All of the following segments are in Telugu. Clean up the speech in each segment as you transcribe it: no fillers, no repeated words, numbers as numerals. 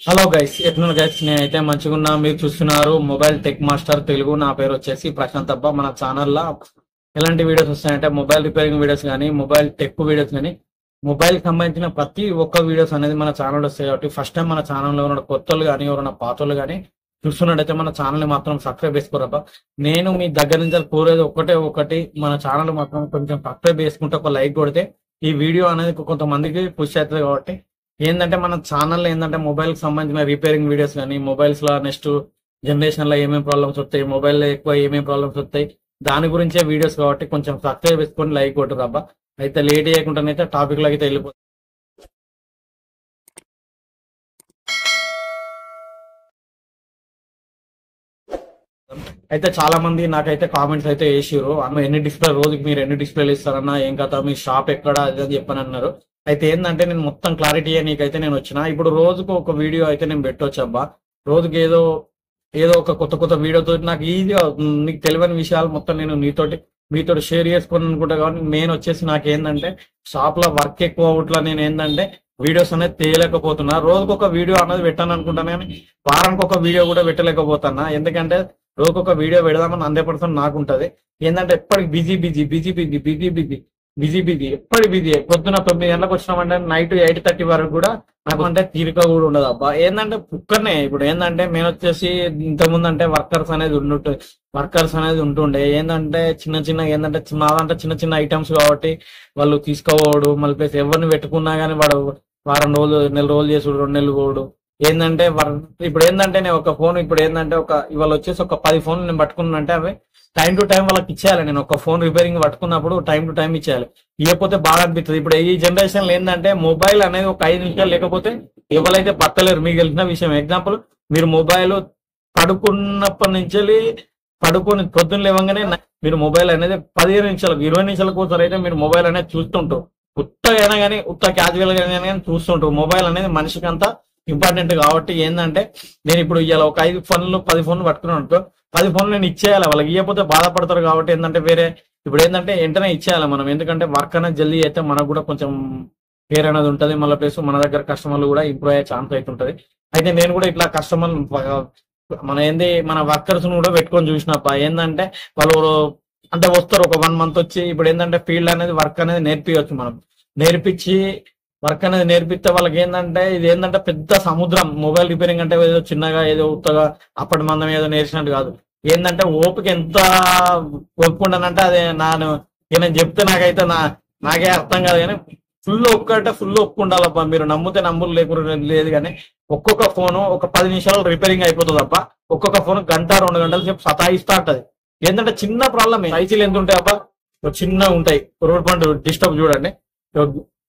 హలో గైస్, ఎట్లున్నారు గైస్? నేనైతే మంచిగా ఉన్నా. మీరు చూస్తున్నారు మొబైల్ టెక్ మాస్టర్ తెలుగు. నా పేరు వచ్చేసి ప్రశాంత్ అబ్బా. మన ఛానల్లో ఎలాంటి వీడియోస్ వస్తాయంటే మొబైల్ రిపేరింగ్ వీడియోస్ కానీ, మొబైల్ టెక్ వీడియోస్ కానీ, మొబైల్ సంబంధించిన ప్రతి ఒక్క వీడియోస్ అనేది మన ఛానల్ వస్తాయి. కాబట్టి ఫస్ట్ టైం మన ఛానల్లో ఉన్న కొత్తలు కానీ ఎవరైనా పాతలు కానీ చూస్తున్నట్టయితే మన ఛానల్ని మాత్రం సబ్స్క్రైబ్ చేసుకోరబ్బా. నేను మీ దగ్గర నుంచి కోరేది ఒకటి, మన ఛానల్ మాత్రం కొంచెం సబ్స్క్రైబ్ చేసుకుంటే ఒక లైక్ కొడితే ఈ వీడియో అనేది కొంతమందికి పుష్ అవుతుంది. కాబట్టి ఏంటంటే మన ఛానల్లో ఏంటంటే మొబైల్ కి సంబంధించిన రిపేరింగ్ వీడియోస్ కానీ, మొబైల్స్ లో నెక్స్ట్ జనరేషన్ లో ఏమేమి ప్రాబ్లమ్స్ వస్తాయి, మొబైల్ లో ఎక్కువ ఏమేమి ప్రాబ్లమ్స్ వస్తాయి, దాని గురించే వీడియోస్. కాబట్టి కొంచెం సబ్స్క్రైబ్ చేసుకొని లైక్ కొట్టురు అబ్బా. అయితే లేట్ చేయకుండానైతే టాపిక్ లో అయితే వెళ్ళిపోతాం. అయితే చాలా మంది నాకైతే కామెంట్స్ అయితే వేసిర్రు, అన్న ఎన్ని డిస్ప్లే రోజుకి మీరు ఎన్ని డిస్ప్లేలు ఇస్తారన్నా, ఏం కదా మీ షాప్ ఎక్కడ అది అని చెప్పని అన్నారు. అయితే ఏంటంటే నేను మొత్తం క్లారిటీ నీకైతే నేను వచ్చిన. ఇప్పుడు రోజుకు ఒక వీడియో అయితే నేను పెట్టవచ్చు అబ్బా. రోజుకి ఏదో ఏదో ఒక కొత్త కొత్త వీడియోతో నాకు ఈజీగా నీకు తెలియని విషయాలు మొత్తం నేను మీతో షేర్ చేసుకుని అనుకుంటా. కాబట్టి మెయిన్ వచ్చేసి నాకేంటంటే షాప్ లో వర్క్ ఎక్కువ అవుట్లా నేను ఏంటంటే వీడియోస్ అనేది తీయలేకపోతున్నా. రోజుకు ఒక వీడియో అనేది పెట్టాను అనుకుంటాను కానీ వారానికి ఒక వీడియో కూడా పెట్టలేకపోతున్నా. ఎందుకంటే రోజుకొక వీడియో పెడదామని 100% నాకు ఉంటది. ఏంటంటే ఎప్పటికి బిజీ ఎప్పటికి బిజీ. పొద్దున 9 గంటలకు వచ్చినామంటే నైట్ 8:30 వరకు కూడా నాకు అంటే తీరిక కూడా ఉండదు అబ్బా. ఏంటంటే కుక్కర్నే ఇప్పుడు ఏంటంటే మేము వచ్చేసి ఇంతకుముందు అంటే వర్కర్స్ అనేది ఉంటుండే. ఏంటంటే ఏంటంటే మాదంటే చిన్న చిన్న ఐటమ్స్ కాబట్టి వాళ్ళు తీసుకోవడు, మళ్ళీ ప్లస్ ఎవరిని పెట్టుకున్నా కానీ వాడు వారం రోజులు, నెల రోజులు చేసుడు, 2 నెలలు పోడు. ఏంటంటే ఇప్పుడు ఏంటంటే నేను ఒక ఫోన్ ఇప్పుడు ఏంటంటే ఇవాళ వచ్చేసి ఒక 10 ఫోన్లు నేను పట్టుకున్నానంటే అవి టైం టు టైం వాళ్ళకి ఇచ్చేయాలి. నేను ఒక ఫోన్ రిపేరింగ్ పట్టుకున్నప్పుడు టైం టు టైం ఇచ్చేయాలి. ఇవ్వకపోతే బాగా అనిపిస్తుంది. ఇప్పుడు ఈ జనరేషన్ లో ఏంటంటే మొబైల్ అనేది ఒక 5 నిమిషాలు లేకపోతే ఎవరైతే పట్టలేరు. మీకు తెలిసిన విషయం ఎగ్జాంపుల్, మీరు మొబైల్ పడుకున్నప్పటి నుంచి పడుకొని పొద్దున్న లేవగానే మీరు మొబైల్ అనేది 15 నిమిషాలకు 20 నిమిషాలకు ఒకసారి అయితే మీరు మొబైల్ అనేది చూస్తుంటారు. ఉత్తగా అయినా కానీ క్యాజువల్ గా అయినా కానీ చూస్తుంటారు. మొబైల్ అనేది మనిషికి అంతా ఇంపార్టెంట్. కాబట్టి ఏంటంటే నేను ఇప్పుడు ఇలా ఒక 5 ఫోన్లు 10 ఫోన్లు పట్టుకున్నాను అనుకో, 10 ఫోన్లు నేను ఇచ్చేయాలి. వాళ్ళకి ఇవ్వకపోతే బాధపడతారు. కాబట్టి ఏంటంటే ఇప్పుడు ఏంటంటే వెంటనే ఇచ్చేయాలి మనం. ఎందుకంటే వర్క్ అనేది జల్దీ అయితే మనకు కూడా కొంచెం పేరు అనేది ఉంటుంది. మళ్ళీ ప్లస్ మన దగ్గర కస్టమర్లు కూడా ఇంప్రూవ్ అయ్యే ఛాన్స్ అయితే ఉంటుంది. అయితే నేను కూడా ఇట్లా మన వర్కర్స్ కూడా పెట్టుకొని చూసినప్ప ఏంటంటే వాళ్ళు అంటే వస్తారు ఒక 1 మంత్ వచ్చి. ఇప్పుడు ఏంటంటే ఫీల్డ్ అనేది వర్క్ అనేది నేర్పించవచ్చు. మనం నేర్పించి వర్క్ అనేది నేర్పిస్తే వాళ్ళకి ఏంటంటే ఇది ఏంటంటే పెద్ద సముద్రం. మొబైల్ రిపేరింగ్ అంటే ఏదో చిన్నగా ఏదో ఉత్తగా అప్పటి మందం ఏదో నేర్చినట్టు కాదు. ఏంటంటే ఓపిక ఎంత ఓపిక ఉండనంటే అదే నేను చెప్తే నాకైతే నాకే అర్థం కాదు. కానీ ఫుల్ ఒప్పుకుండాలబ్బా. మీరు నమ్మితే నమ్ములు లేకుండా లేదు. కానీ ఒక్కొక్క ఫోను ఒక 10 నిమిషాలు రిపేరింగ్ అయిపోతుంది అబ్బా. ఒక్కొక్క ఫోన్ గంట 2 గంటల సేపు సతాయిస్తా ఉంటది. ఏంటంటే చిన్న ప్రాబ్లమ్. ఐసీలు ఎంత ఉంటాయి అబ్బా? చిన్న ఉంటాయి. రోడ్ పంట డిస్టర్బ్ చూడండి.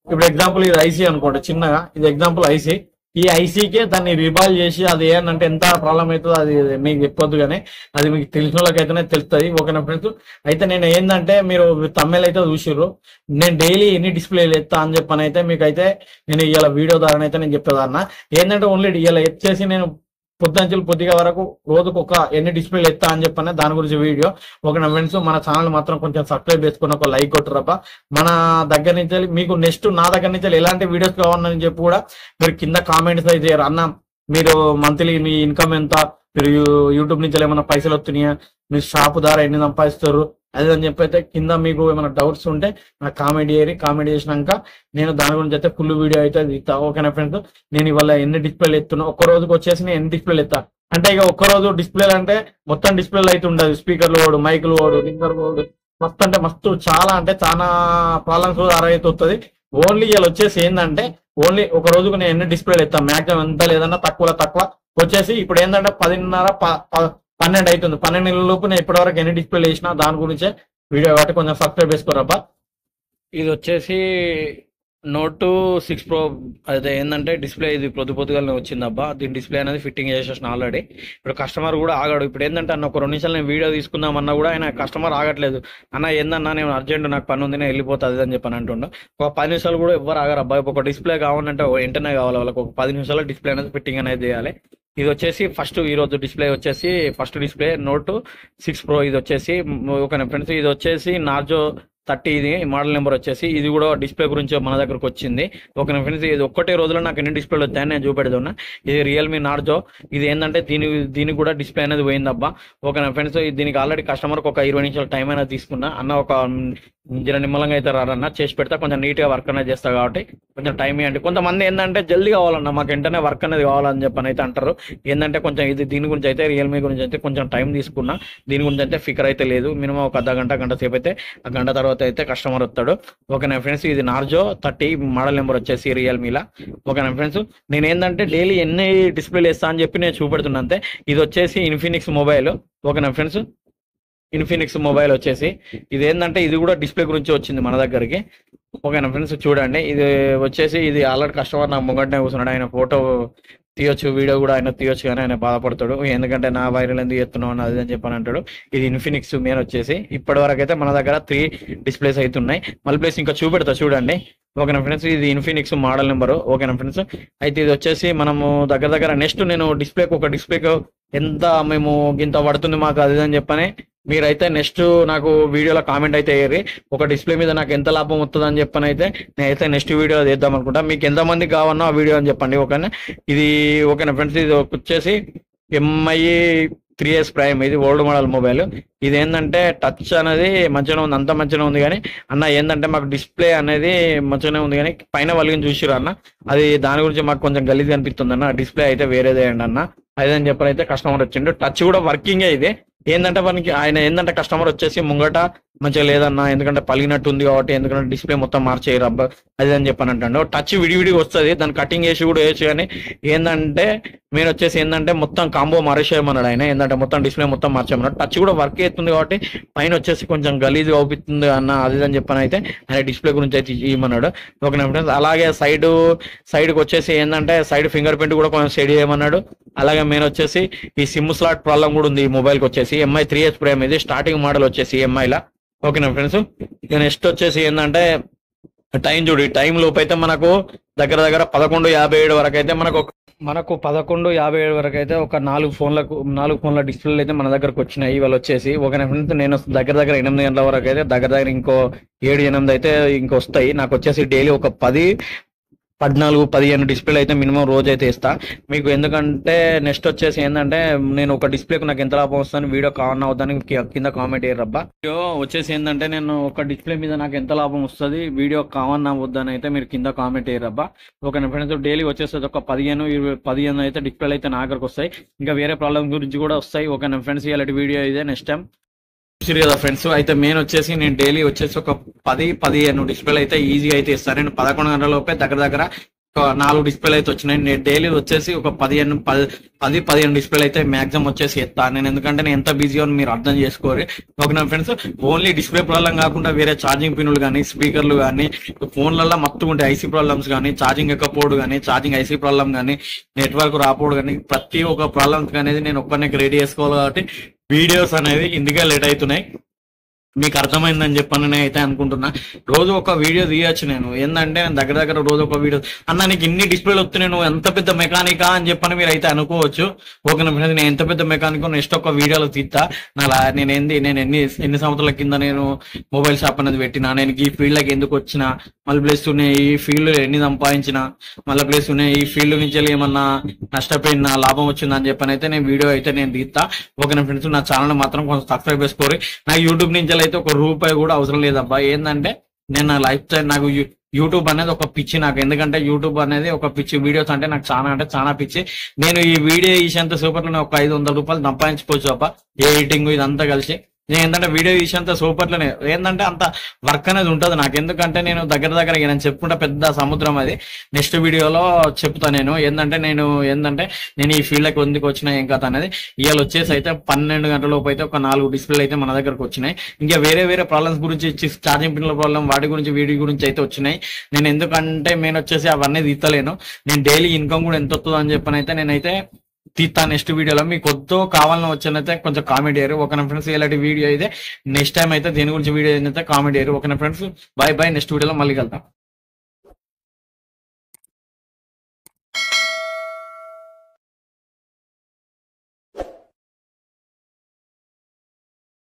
ఇప్పుడు ఎగ్జాంపుల్ ఇది ఐసీ అనుకోండి, చిన్నగా ఇది ఎగ్జాంపుల్ ఐసీ. ఈ ఐసీకే దాన్ని రిబాల్ చేసి అది ఏంటంటే ఎంత ప్రాబ్లం అవుతుందో అది మీకు చెప్పొద్దు. కానీ అది మీకు తెలిసిన వాళ్ళకైతేనే తెలుస్తుంది. ఓకేనా ఫ్రెండ్స్? అయితే నేను ఏంటంటే మీరు తమిళ అయితే చూసిర్రు, నేను డైలీ ఎన్ని డిస్ప్లేలు ఎత్తా అని చెప్పని అయితే మీకైతే నేను ఇవాళ వీడియో ద్వారా అయితే నేను చెప్పేదాన్న. ఏంటంటే ఓన్లీ ఇవాళ ఎత్తేసి నేను పొద్దుగా వరకు రోజుకు ఒక ఎన్ని డిస్ప్లేలు ఎత్తా అని చెప్పనే దాని గురించి వీడియో. ఓకే ఫ్రెండ్స్, మన ఛానల్ మాత్రం కొంచెం సబ్స్క్రైబ్ చేసుకుని ఒక లైక్ కొట్టురబ్బా. మన దగ్గర నుంచి మీకు నెక్స్ట్ నా దగ్గర నుంచి ఎలాంటి వీడియోస్ కావాలని చెప్పి కూడా మీరు కింద కామెంట్స్ అయితే చేయరు. అన్న మీరు మంత్లీ మీ ఇన్కమ్ ఎంత, మీరు యూట్యూబ్ నుంచి ఏమైనా పైసలు వస్తున్నాయా, మీరు షాప్ ద్వారా ఎన్ని సంపాదిస్తారు అది అని చెప్పి అయితే కింద మీకు ఏమైనా డౌట్స్ ఉంటే నాకు కామెంట్ చేయరు. కామెంట్ చేసినాక నేను దాని గురించి అయితే ఫుల్ వీడియో అయితే ఇస్తా. ఓకేనా ఫ్రెండ్స్? నేను ఇవాళ ఎన్ని డిస్ప్లేలు ఎత్తున్నా, ఒక్క రోజుకి వచ్చేసి నేను ఎన్ని డిస్ప్లేలు ఎత్తా అంటే ఇక ఒక్కరోజు డిస్ప్లేలు అంటే మొత్తం డిస్ప్లేలు అయితే ఉండదు. స్పీకర్లు ఓడు, మైకులు ఓడు, రింగర్ ఓడు, మస్తు అంటే మస్తు చాలా ప్రాబ్లమ్స్ అయితే వస్తుంది. ఓన్లీ ఇలా వచ్చేసి ఏంటంటే ఓన్లీ ఒక రోజుకు నేను ఎన్ని డిస్ప్లేలు ఎత్తాను మాక్సిమం ఎంత లేదన్నా తక్కువ వచ్చేసి ఇప్పుడు ఏంటంటే 10:30 12 అవుతుంది. 12 లోపు నేను ఇప్పటివరకు ఎన్ని డిస్ప్లేలు వేసినా దాని గురించే వీడియో కాబట్టి కొంచెం సబ్స్క్రైబ్ చేసుకోరబ్బా. ఇది వచ్చేసి Note 6 Pro. అదే ఏంటంటే డిస్ప్లే ఇది పొద్దుగానే వచ్చిందబ్బా. దీని డిస్ప్లే అనేది ఫిట్టింగ్ చేసేసిన ఆల్రెడీ. ఇప్పుడు కస్టమర్ కూడా ఆగాడు. ఇప్పుడు ఏంటంటే అన్న ఒక 2 నిమిషాలు నేను వీడియో తీసుకుందామన్నా కూడా ఆయన కస్టమర్ ఆగట్లేదు. అన్న ఏందన్నా నేను అర్జెంట్ నాకు పని ఉంది నేను వెళ్ళిపోతుంది అని చెప్పని అంటుండ. ఒక 10 నిమిషాలు కూడా ఎవ్వరు ఆగారు అబ్బాయి. ఒక డిస్ప్లే కావాలంటే వెంటనే కావాలి వాళ్ళకి. ఒక 10 నిమిషాల్లో డిస్ప్లే అనేది ఫిట్టింగ్ అనేది చేయాలి. ఇది వచ్చేసి ఈరోజు డిస్ప్లే వచ్చేసి ఫస్ట్ డిస్ప్లే Note 6 Pro. ఇది వచ్చేసి ఓకే ఫ్రెండ్స్, ఇది వచ్చేసి నార్జో 30 ఇది మోడల్ నెంబర్ వచ్చేసి. ఇది కూడా డిస్ప్లే గురించి మన దగ్గరకు వచ్చింది. ఓకేనా ఫ్రెండ్స్, ఇది ఒక్కటే రోజులో నాకు ఎన్ని డిస్ప్లేలు వచ్చాయని నేను చూపెడుతున్నా. ఇది రియల్మీ నార్జో. ఇది ఏంటంటే దీనికి కూడా డిస్ప్లే అనేది పోయిందబ్బా. ఓకేనా ఫ్రెండ్స్, దీనికి ఆల్రెడీ కస్టమర్కి ఒక 20 నిమిషాల టైం అనేది తీసుకున్నా. అన్న ఒక జర నిమ్మలంగా అయితే రారన్న, చేసి పెడతా, కొంచెం నీట్గా వర్క్ అనేది చేస్తా కాబట్టి కొంచెం టైం ఇవ్వండి. కొంతమంది ఏంటంటే జల్దీ కావాలన్నా, మాకు వెంటనే వర్క్ అనేది కావాలని చెప్పని అయితే అంటారు. ఏంటంటే కొంచెం దీని గురించి అయితే రియల్మీ గురించి అయితే కొంచెం టైం తీసుకున్నా. దీని గురించి అయితే ఫికర్ అయితే లేదు. మినిమం ఒక గంట సేపు అయితే, ఆ గంట తర్వాత అయితే కస్టమర్ వస్తాడు. ఓకేనా ఫ్రెండ్స్, ఇది నార్జో 30 మోడల్ నెంబర్ వచ్చేసి రియల్మీలా. ఓకేనా ఫ్రెండ్స్, నేను ఏంటంటే డైలీ ఎన్ని డిస్ప్లేలు వేస్తా అని చెప్పి నేను చూపెడుతున్నా అంతే. ఇది వచ్చేసి ఇన్ఫినిక్స్ మొబైల్. ఓకేనా ఫ్రెండ్స్, ఇన్ఫినిక్స్ మొబైల్ వచ్చేసి ఇది ఏంటంటే ఇది కూడా డిస్ప్లే గురించి వచ్చింది మన దగ్గరికి. ఓకేనా ఫ్రెండ్స్, చూడండి ఇది వచ్చేసి, ఇది ఆల్రెడీ కస్టమర్ నాకు ముంగటనే కూర్చున్నాడు. ఆయన ఫోటో తీయొచ్చు, వీడియో కూడా ఆయన తీయొచ్చు, కానీ ఆయన బాధపడతాడు, ఎందుకంటే నా వైరల్ ఎందుకు చేస్తున్నావు అని అది అని చెప్పని అంటాడు. ఇది ఇన్ఫినిక్స్ మెయిన్ వచ్చేసి ఇప్పటి వరకు అయితే మన దగ్గర 3 డిస్ప్లేస్ అయితే ఉన్నాయి. మళ్ళీ ప్లేస్ ఇంకా చూపెడతా చూడండి. ఓకేనా ఫ్రెండ్స్, ఇది ఇన్ఫినిక్స్ మోడల్ నెంబరు. ఓకేనా ఫ్రెండ్స్, అయితే ఇది వచ్చేసి మనము దగ్గర నెక్స్ట్ నేను ఒక డిస్ప్లేకు ఎంత మేము ఇంత పడుతుంది మాకు అది అని చెప్పని మీరైతే నెక్స్ట్ నాకు వీడియోలో కామెంట్ అయితే వేయరు. ఒక డిస్ప్లే మీద నాకు ఎంత లాభం వస్తుంది అని చెప్పని అయితే నేనైతే నెక్స్ట్ వీడియో చేద్దాం అనుకుంటా. మీకు ఎంతమంది కావన్నా ఆ వీడియో అని చెప్పండి. ఓకేనా, ఇది ఓకేనా ఫ్రెండ్స్, ఇది వచ్చేసి MI 3S ప్రైమ్. ఇది ఓల్డ్ మోడల్ మొబైల్. ఇది ఏంటంటే టచ్ అనేది మంచిగానే ఉంది, అంత మంచిగానే ఉంది, కానీ అన్న ఏంటంటే మాకు డిస్ప్లే అనేది మంచిగానే ఉంది, కానీ పైన వలిగిన చూసిరు అన్న, అది దాని గురించి మాకు కొంచెం గలీజ్ అనిపిస్తుంది అన్న. డిస్ప్లే అయితే వేరేదేయండి అన్న అదని చెప్పని అయితే కస్టమర్ వచ్చిండు. టచ్ కూడా వర్కింగే. ఇది ఏంటంటే మనకి ఆయన ఏంటంటే కస్టమర్ వచ్చేసి ముంగట మంచిగా లేదన్నా, ఎందుకంటే పలిగినట్టు ఉంది కాబట్టి, ఎందుకంటే డిస్ప్లే మొత్తం మార్చేయరు అబ్బా అది అని చెప్పని అంటాడు. టచ్ విడివిడిగా వస్తుంది, దాన్ని కటింగ్ చేసి కూడా వేయచ్చు, కానీ ఏంటంటే నేను వచ్చేసి ఏంటంటే మొత్తం కాంబో మారేసేయమన్నాడు ఆయన. ఏంటంటే మొత్తం డిస్ప్లే మొత్తం మార్చేయమన్నాడు. టచ్ కూడా వర్క్ అవుతుంది కాబట్టి పైన వచ్చేసి కొంచెం గలీజ్గా అవుతుంది అన్న అది అని చెప్పని అయితే ఆయన డిస్ప్లే గురించి అయితే ఇవ్వమన్నాడు. ఓకేనా ఫ్రెండ్స్, అలాగే సైడ్కి వచ్చేసి ఏంటంటే సైడ్ ఫింగర్ ప్రింట్ కూడా కొంచెం సెట్ చేయమన్నాడు. అలాగే మెయిన్ వచ్చేసి ఈ సిమ్ స్లాట్ ప్రాబ్లం కూడా ఉంది ఈ మొబైల్కి వచ్చేసి. MI 3S ప్రైమ్, ఇది స్టార్టింగ్ మోడల్ వచ్చేసి MIలా. ఓకేనా ఫ్రెండ్స్, ఇక నెక్స్ట్ వచ్చేసి ఏంటంటే టైం చూడు. ఈ టైం లోపు అయితే మనకు దగ్గర 11:57 వరకు అయితే మనకు 11:57 వరకు అయితే ఒక 4 ఫోన్ల డిస్ప్లేలు అయితే మన దగ్గరకు వచ్చినాయి ఇవాళ వచ్చేసి. ఓకేనా ఫ్రెండ్స్, నేను దగ్గర 8 గంటల వరకు అయితే దగ్గర ఇంకో 7-8 అయితే ఇంక వస్తాయి. నాకు వచ్చేసి డైలీ ఒక 14-15 డిస్ప్లేలు అయితే మినిమం రోజు అయితే ఇస్తా మీకు. ఎందుకంటే నెక్స్ట్ వచ్చేసి ఏంటంటే నేను ఒక డిస్ప్లేకు నాకు ఎంత లాభం వస్తుందని వీడియో కావాలన్నా అవుతాను కింద కామెంట్ చేయరబ్బా. వీడియో వచ్చేసి ఏంటంటే నేను ఒక డిస్ప్లే మీద నాకు ఎంత లాభం వస్తుంది వీడియో కావాలన్నా వద్దని అయితే మీరు కింద కామెంట్ చేయరబ్బా. ఓకే ఫ్రెండ్స్, డైలీ వచ్చేసి ఒక 15-20 అయితే డిస్ప్లేలు అయితే నా దగ్గరకు వస్తాయి. ఇంకా వేరే ప్రాబ్లమ్ గురించి కూడా వస్తాయి. ఓకే ఫ్రెండ్స్, ఇలాంటి వీడియో ఇదే నెక్స్ట్ టైం కదా ఫ్రెండ్స్. అయితే మెయిన్ వచ్చేసి నేను డైలీ వచ్చేసి ఒక 10-15 డిస్ప్లేలు అయితే ఈజీగా అయితే ఇస్తాను. నేను 11 గంటల లోపే దగ్గర 4 డిస్ప్లేలు అయితే వచ్చినాయి. నేను డైలీ వచ్చేసి ఒక 10-15 డిస్ప్లేలు అయితే మాక్సిమం వచ్చేసి ఎత్తాను నేను. ఎందుకంటే నేను ఎంత బిజీ అని మీరు అర్థం చేసుకోరు. ఓకేనా ఫ్రెండ్స్, ఓన్లీ డిస్ప్లే ప్రాబ్లం కాకుండా వేరే ఛార్జింగ్ పిన్నులు కానీ, స్పీకర్లు కానీ, ఫోన్లలో మొత్తం ఉంటాయి ఐసీ ప్రాబ్లమ్స్ కానీ, ఛార్జింగ్ ఎక్కపోవడం కానీ, ఛార్జింగ్ ఐసీ ప్రాబ్లం కానీ, నెట్వర్క్ రాకపోవడం కానీ, ప్రతి ఒక్క ప్రాబ్లమ్స్ అనేది నేను ఒక్కనే రెడీ చేసుకోవాలి. కాబట్టి వీడియోస్ అనేది ఇందుకే లేట్ అవుతున్నాయి. మీకు అర్థమైందని చెప్పని నేను అయితే అనుకుంటున్నా. రోజు ఒక వీడియో తీయచ్చు నేను. ఏంటంటే దగ్గర రోజు ఒక వీడియో అన్న నీకు ఇన్ని డిస్ప్లేలు వస్తున్నాయి, నువ్వు ఎంత పెద్ద మెకానికా అని చెప్పని మీరు అయితే అనుకోవచ్చు. ఓకేనా ఫ్రెండ్స్, నేను ఎంత పెద్ద మెకానిక్ నెక్స్ట్ ఒక వీడియోలో తీస్తా. నేను ఎన్ని సంవత్సరాల కింద నేను మొబైల్ షాప్ అనేది పెట్టినా, నేను ఈ ఫీల్డ్లోకి ఎందుకు వచ్చినా, మళ్ళీ ప్లేస్ ఉన్నాయి ఈ ఫీల్డ్ ఎన్ని సంపాదించిన, మళ్ళీ ప్లేస్ ఉన్నాయి ఈ ఫీల్డ్ నుంచి ఏమన్నా నష్టపోయిన లాభం వచ్చిందా అని చెప్పని అయితే నేను వీడియో అయితే నేను తీస్తా. ఓకేనా ఫ్రెండ్స్, నా ఛానల్ మాత్రం కొంచెం సబ్స్క్రైబ్ చేసుకోరు. నాకు యూట్యూబ్ నుంచి అయితే ₹1 కూడా అవసరం లేదబ్బా. ఏంటంటే నేను నా లైఫ్ స్టైల్, నాకు యూట్యూబ్ అనేది ఒక పిచ్చి నాకు. ఎందుకంటే యూట్యూబ్ అనేది ఒక పిచ్చి, వీడియోస్ అంటే నాకు చాలా పిచ్చి. నేను ఈ వీడియో ఈసేంత సూపర్లోనే ఒక ₹500 సంపాదించుకోవచ్చు అబ్బా, ఎడిటింగ్ ఇదంతా కలిసి. నేను ఏంటంటే వీడియో తీసేంత సూపర్లోనే ఏంటంటే అంత వర్క్ అనేది ఉంటుంది నాకు. ఎందుకంటే నేను దగ్గర నేను చెప్పుకుంటా పెద్ద సముద్రం అది. నెక్స్ట్ వీడియోలో చెప్తా నేను. నేను ఈ ఫీల్డ్కి ఎందుకు వచ్చినా ఏం కథ అనేది. ఇవాళ వచ్చేసి అయితే 12 గంటల లోపు అయితే ఒక 4 డిస్ప్లేలు అయితే మన దగ్గరకు వచ్చినాయి. ఇంకా వేరే ప్రాబ్లమ్స్ గురించి, ఛార్జింగ్ పిన్ల ప్రాబ్లం వాటి గురించి వీడి గురించి అయితే వచ్చినాయి. నేను ఎందుకంటే నేను వచ్చేసి అవన్నీ తీస్తలేను. నేను డైలీ ఇన్కమ్ కూడా ఎంత వస్తుందో అని చెప్పని అయితే నేనైతే తీస్తా నెక్స్ట్ వీడియోలో. మీకు వద్దో కావాలని వచ్చానైతే కొంచెం కామెంట్ చేయరు. ఓకేనా ఫ్రెండ్స్, ఇలాంటి వీడియో అయితే నెక్స్ట్ టైం అయితే దేని గురించి వీడియో అయితే కామెంట్ చేయరు. ఓకేనా ఫ్రెండ్స్, బాయ్ నెక్స్ట్ వీడియోలో మళ్ళీ కలుద్దాం.